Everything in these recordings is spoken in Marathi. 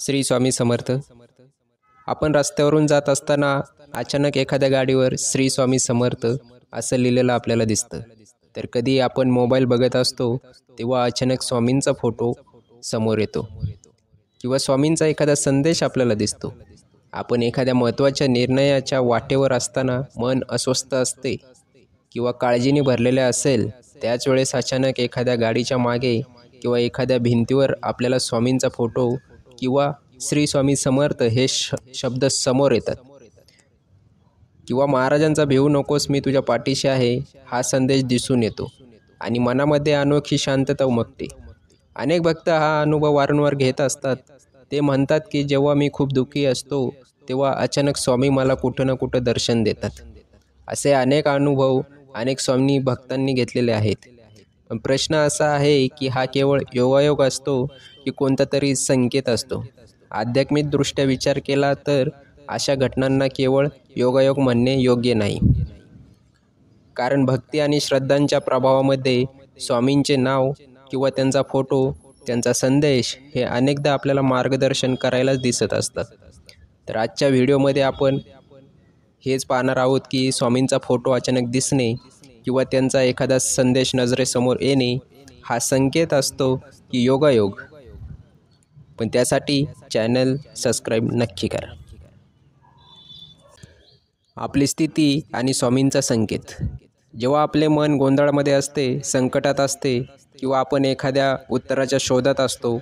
श्री स्वामी समर्थ. आपण रस्त्यावरून जात असताना अचानक एखाद्या गाडीवर श्री स्वामी समर्थ असं लिहिलेलं आपल्याला दिसतं. तर कधी आपण मोबाईल बघत असतो तेव्हा अचानक स्वामींचा फोटो समोर येतो किंवा स्वामींचा एखादा संदेश आपल्याला दिसतो. आपण एखाद्या महत्त्वाच्या निर्णयाच्या वाटेवर असताना मन अस्वस्थ असते किंवा काळजीने भरलेले असेल, त्याच वेळेस अचानक एखाद्या गाडीच्या मागे किंवा एखाद्या भिंतीवर आपल्याला स्वामींचा फोटो किंवा श्री स्वामी समर्थ हे शब्द समोर येतात. किंवा महाराजांचा भिवू नकोस मी तुझ्या पाठीशी आहे हा संदेश दिसून येतो आणि मनामध्ये अनोखी शांतता उमगते. अनेक भक्त हा अनुभव वारंवार घेत असतात. ते म्हणतात की जेव्हा मी खूप दुःखी असतो तेव्हा अचानक स्वामी मला कुठं ना कुठं दर्शन देतात. असे अनेक अनुभव अनेक स्वामी भक्तांनी घेतलेले आहेत. पण प्रश्न असा आहे की हा केवळ योगायोग असतो की कोणता तरी संकेत असतो? आध्यात्मिकदृष्ट्या विचार केला तर अशा घटनांना केवळ योगायोग म्हणणे योग्य नाही. कारण भक्ती आणि श्रद्धांच्या प्रभावामध्ये स्वामींचे नाव किंवा त्यांचा फोटो, त्यांचा संदेश हे अनेकदा आपल्याला मार्गदर्शन करायलाच दिसत असतात. तर आजच्या व्हिडिओमध्ये आपण हेच पाहणार आहोत की स्वामींचा फोटो अचानक दिसणे किंवा त्यांचा एखादा संदेश नजरेसमोर येणे हा संकेत असतो की योगायोग. पण त्यासाठी चॅनल सबस्क्राईब नक्की करा. आपली स्थिती आणि स्वामींचा संकेत. जेव्हा आपले मन गोंधळामध्ये असते, संकटात असते किंवा आपण एखाद्या उत्तराच्या शोधात असतो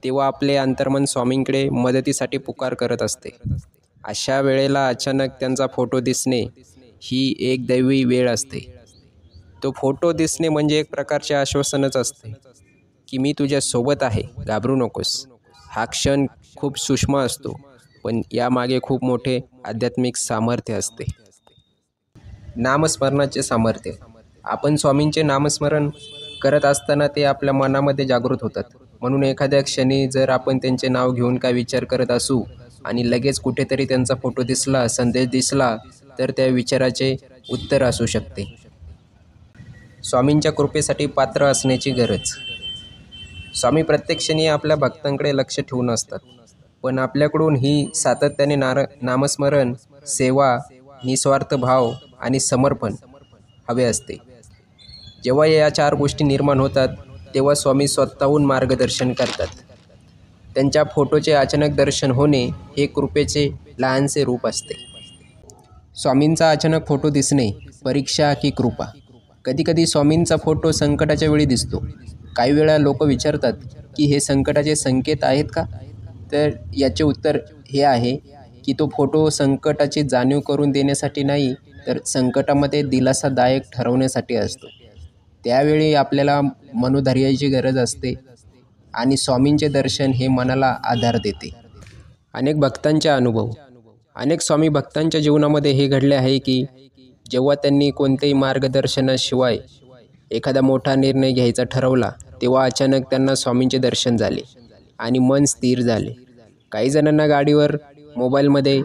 तेव्हा आपले अंतर्मन स्वामींकडे मदतीसाठी पुकार करत असते. अशा वेळेला अचानक त्यांचा फोटो दिसणे ही एक दैवी वेळ असते. तो फोटो दिसणे म्हणजे एक प्रकारचे आश्वासनच असते की मी तुझ्या सोबत आहे, घाबरू नकोस. हा क्षण खूप सूक्ष्म असतो पण यामागे खूप मोठे आध्यात्मिक सामर्थ्य असते. नामस्मरणाचे सामर्थ्य. आपण स्वामींचे नामस्मरण करत असताना ते आपल्या मनामध्ये जागृत होतात. म्हणून एखाद्या क्षणी जर आपण त्यांचे नाव घेऊन काय विचार करत असू आणि लगेच कुठेतरी त्यांचा फोटो दिसला, संदेश दिसला, तर त्या विचाराचे उत्तर असू शकते. स्वामींच्या कृपेसाठी पात्र असण्याची गरज. स्वामी प्रत्येक क्षणी आपल्या भक्तांकडे लक्ष ठेवून असतात. पण आपल्याकडून ही सातत्याने नामस्मरण, सेवा, निस्वार्थ भाव आणि समर्पण हवे असते. जेव्हा या 4 गोष्टी निर्माण होतात तेव्हा स्वामी स्वतःहून मार्गदर्शन करतात. त्यांच्या फोटोचे अचानक दर्शन होणे हे कृपेचे लहानसे रूप असते. स्वामींचा अचानक फोटो दिसणे परीक्षा की कृपा. कधीकधी स्वामींचा फोटो संकटाच्या वेळी दिसतो. काही वेळा लोक विचारतात की हे संकटाचे संकेत आहेत का? तर याचे उत्तर हे आहे की तो फोटो संकटाची जाणीव करून देण्यासाठी नाही, तर संकटामध्ये दिलासादायक ठरवण्यासाठी असतो. त्यावेळी आपल्याला मनोधैर्याची गरज असते आणि स्वामींचे दर्शन हे मनाला आधार देते. अनेक भक्तांचे अनुभव. अनेक स्वामी भक्तांच्या जीवनामध्ये हे घडले आहे की जेव्हा त्यांनी कोणत्याही मार्गदर्शनाशिवाय एखादा मोठा निर्णय घ्यायचा ठरवला तेव्हा अचानक त्यांना स्वामींचे दर्शन झाले आणि मन स्थिर झाले. काही जणांना गाडीवर, मोबाईलमध्ये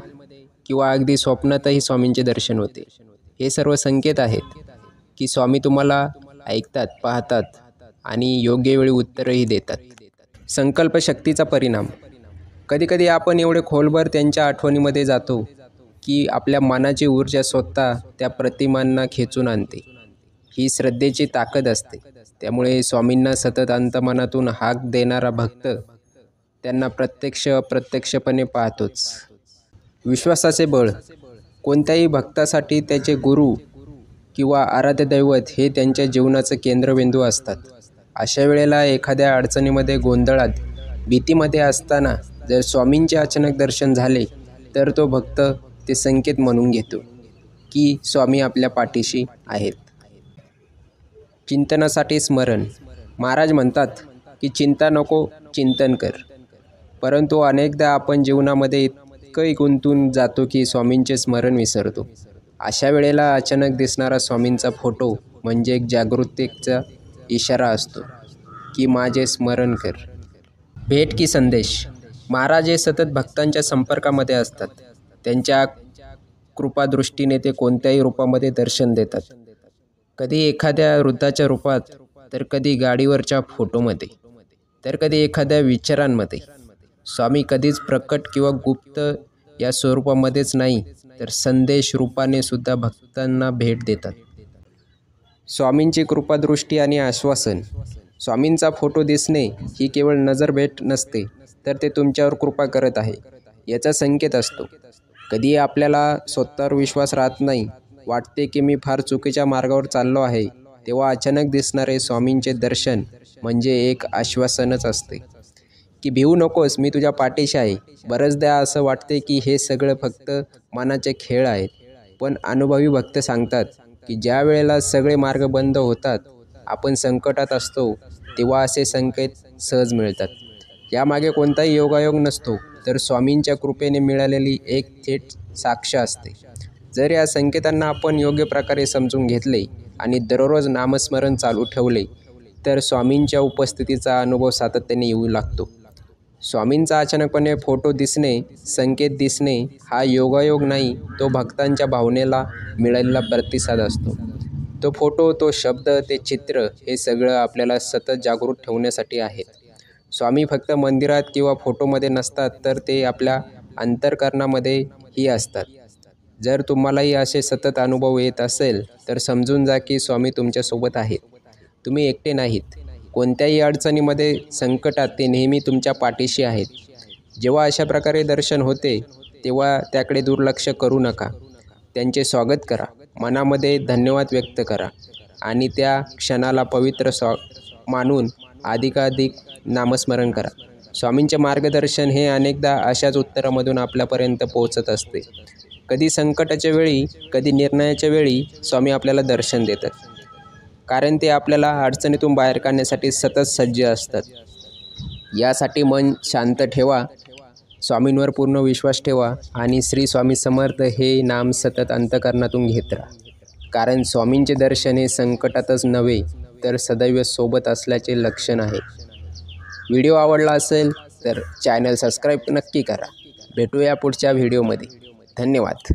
किंवा अगदी स्वप्नातही स्वामींचे दर्शन होते. हे सर्व संकेत आहेत की स्वामी तुम्हाला ऐकतात, पाहतात आणि योग्य वेळी उत्तरही देतात. संकल्पशक्तीचा परिणाम. कधीकधी आपण एवढे खोलवर त्यांच्या आठवणीमध्ये जातो की आपल्या मनाची ऊर्जा स्वतः त्या प्रतिमांना खेचून आणते. ही श्रद्धेची ताकद असते. त्यामुळे स्वामींना सतत अंतमनातून हाक देणारा भक्त त्यांना प्रत्यक्ष अप्रत्यक्षपणे पाहतोच. विश्वासाचे बळ. कोणत्याही भक्तासाठी त्याचे गुरु किंवा आराध्य दैवत हे त्यांच्या जीवनाचं केंद्रबिंदू असतात. अशा वेळेला एखाद्या अडचणीमध्ये, गोंधळात, भीतीमध्ये असताना जर स्वामींचे अचानक दर्शन झाले तर तो भक्त ते संकेत म्हणून घेतो की स्वामी आपल्या पाठीशी आहेत. चिंतनासाठी स्मरण. महाराज म्हणतात की चिंता नको, चिंतन कर. परंतु अनेकदा आपण जीवनामध्ये इतकं गुंतून जातो की स्वामींचे स्मरण विसरतो. अशा वेळेला अचानक दिसणारा स्वामींचा फोटो म्हणजे एक जागृतीचा इशारा असतो की माझे स्मरण कर. भेट की संदेश. महाराज हे सतत भक्तांच्या संपर्कामध्ये असतात. त्यांच्या कृपादृष्टीने ते कोणत्याही रूपामध्ये दर्शन देतात. कधी एखाद्या वृद्धाच्या रूपात, तर कधी गाडीवरच्या फोटोमध्ये, तर कधी एखाद्या विचारांमध्ये. स्वामी कधीच प्रकट किंवा गुप्त या स्वरूपामध्येच नाही, तर संदेश रूपाने सुद्धा भक्तांना भेट देतात. स्वामींची कृपादृष्टी आणि आश्वासन. स्वामींचा फोटो दिसणे ही केवळ नजरभेट नसते, तर ते तुमच्यावर कृपा करत आहे याचा संकेत असतो. कधी आपल्याला स्वतःवर विश्वास राहत नाही, वाटते की मी फार चुकीच्या मार्गावर चाललो आहे, तेव्हा अचानक दिसणारे स्वामींचे दर्शन म्हणजे एक आश्वासनच असते की भिवू नकोस, मी तुझ्या पाठीशी आहे. बऱ्याचदा असं वाटते की हे सगळं फक्त मनाचे खेळ आहेत, पण अनुभवी भक्त सांगतात की ज्या वेळेला सगळे मार्ग बंद होतात, आपण संकटात असतो, तेव्हा असे संकेत सहज मिळतात. यामागे कोणताही योगायोग नसतो, तर स्वामींच्या कृपेने मिळालेली एक थेट साक्ष असते. जर या संकेतांना आपण योग्य प्रकारे समजून घेतले आणि दररोज नामस्मरण चालू ठेवले, तर स्वामींच्या उपस्थितीचा अनुभव सातत्याने येऊ लागतो. स्वामींचा अचानकपणे फोटो दिसणे, संकेत दिसणे हा योगायोग नाही, तो भक्तांच्या भावनेला मिळालेला प्रतिसाद असतो. तो फोटो, तो शब्द, ते चित्र हे सगळं आपल्याला सतत जागृत ठेवण्यासाठी आहेत. स्वामी फक्त मंदिरात किंवा फोटोमध्ये नसतात, तर ते आपल्या अंतःकरणामध्येही असतात. जर तुम्हालाही असे सतत अनुभव येत असेल, तर समजून जा की स्वामी तुमच्यासोबत आहेत. तुम्ही एकटे नाहीत. कोणत्याही अडचणीमध्ये, संकटात ते नेहमी तुमच्या पाठीशी आहेत. जेव्हा अशा प्रकारे दर्शन होते, तेव्हा त्याकडे दुर्लक्ष करू नका. त्यांचे स्वागत करा, मनामध्ये धन्यवाद व्यक्त करा आणि त्या क्षणाला पवित्र मानून अधिकाधिक नामस्मरण करा. स्वामींचे मार्गदर्शन हे अनेकदा अशाच उत्तरामधून आपल्यापर्यंत पोहोचत असते. कधी संकटाच्या वेळी, कधी निर्णयाच्या वेळी स्वामी आपल्याला दर्शन देतात, कारण ते आपल्याला अडचणीतून बाहेर काढण्यासाठी सतत सज्ज असतात. यासाठी मन शांत ठेवा, स्वामींवर पूर्ण विश्वास ठेवा आणि श्री स्वामी समर्थ हे नाम सतत अंतःकरणातून घेत राहा. कारण स्वामींचे दर्शन हे संकटातच नव्हे, तर सदैव सोबत असल्याचे लक्षण आहे. व्हिडिओ आवडला असेल तर चॅनल सबस्क्राईब नक्की करा. भेटूया पुढच्या व्हिडिओमध्ये. धन्यवाद.